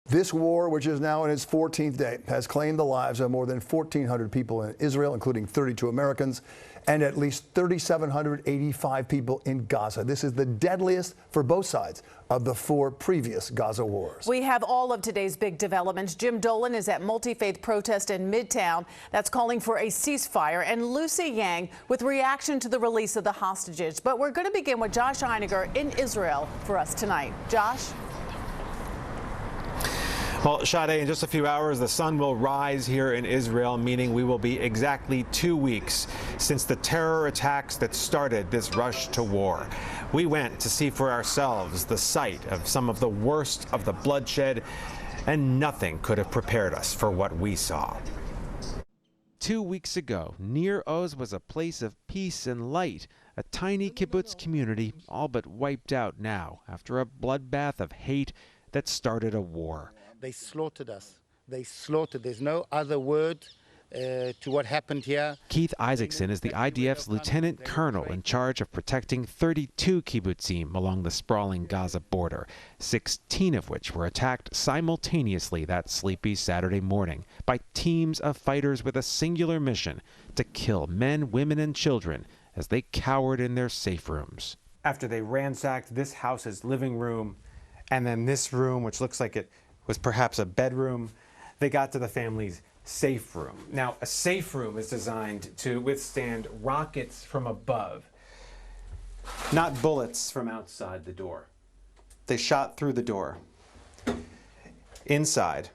This war, which is now in its 14th day, has claimed the lives of more than 1,400 people in Israel, including 32 Americans, and at least 3,785 people in Gaza. This is the deadliest for both sides of the 4 previous Gaza wars. We have all of today's big developments. Jim Dolan is at multi-faith protest in Midtown that's calling for a ceasefire, and Lucy Yang with reaction to the release of the hostages. But we're going to begin with Josh Einiger in Israel for us tonight. Josh? Well, Sade, in just a few hours, the sun will rise here in Israel, meaning we will be exactly 2 weeks since the terror attacks that started this rush to war. We went to see for ourselves the site of some of the worst of the bloodshed, and nothing could have prepared us for what we saw. 2 weeks ago, Nir Oz was a place of peace and light, a tiny kibbutz community all but wiped out now after a bloodbath of hate that started a war. They slaughtered us. They slaughtered. There's no other word to what happened here. Keith Isaacson is the IDF's lieutenant colonel in charge of protecting 32 kibbutzim along the sprawling Gaza border, 16 of which were attacked simultaneously that sleepy Saturday morning by teams of fighters with a singular mission: to kill men, women, and children as they cowered in their safe rooms. After they ransacked this house's living room and then this room, which looks like it was perhaps a bedroom, they got to the family's safe room. Now, a safe room is designed to withstand rockets from above, not bullets from outside the door. They shot through the door. Inside,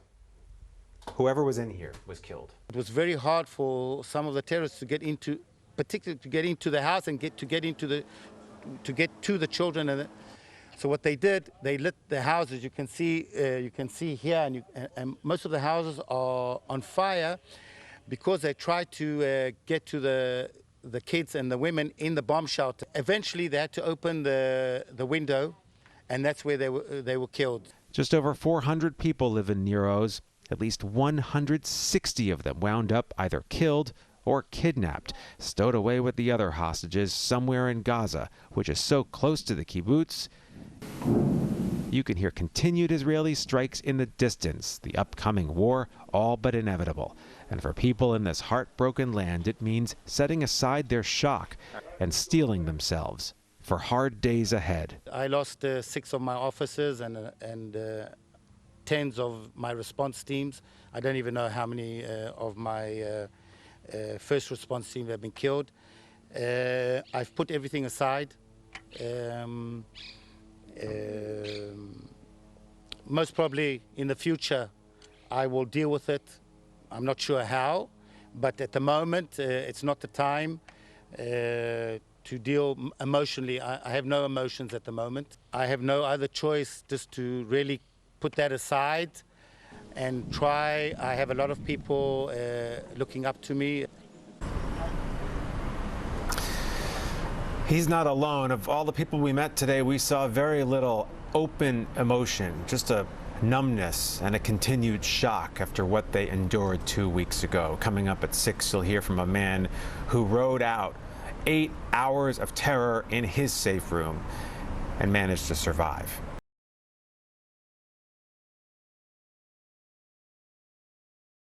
whoever was in here was killed. It was very hard for some of the terrorists to get into, particularly to get into the house and to get to the children. And so what they did, they lit the houses. You can see here, and most of the houses are on fire because they tried to get to the kids and the women in the bomb shelter. Eventually, they had to open the window, and that's where they were killed. Just over 400 people live in Nir Oz. At least 160 of them wound up either killed or kidnapped, stowed away with the other hostages somewhere in Gaza, which is so close to the kibbutz. You can hear continued Israeli strikes in the distance, the upcoming war all but inevitable. And for people in this heartbroken land, it means setting aside their shock and steeling themselves for hard days ahead. I lost 6 of my officers and tens of my response teams. I don't even know how many of my first response team have been killed. I've put everything aside. Most probably in the future I will deal with it. I'm not sure how, but at the moment it's not the time to deal emotionally. I have no emotions at the moment. I have no other choice just to really put that aside and try. I have a lot of people looking up to me. He's not alone. Of all the people we met today, we saw very little open emotion, just a numbness and a continued shock after what they endured 2 weeks ago. Coming up at 6, you'll hear from a man who rode out 8 hours of terror in his safe room and managed to survive.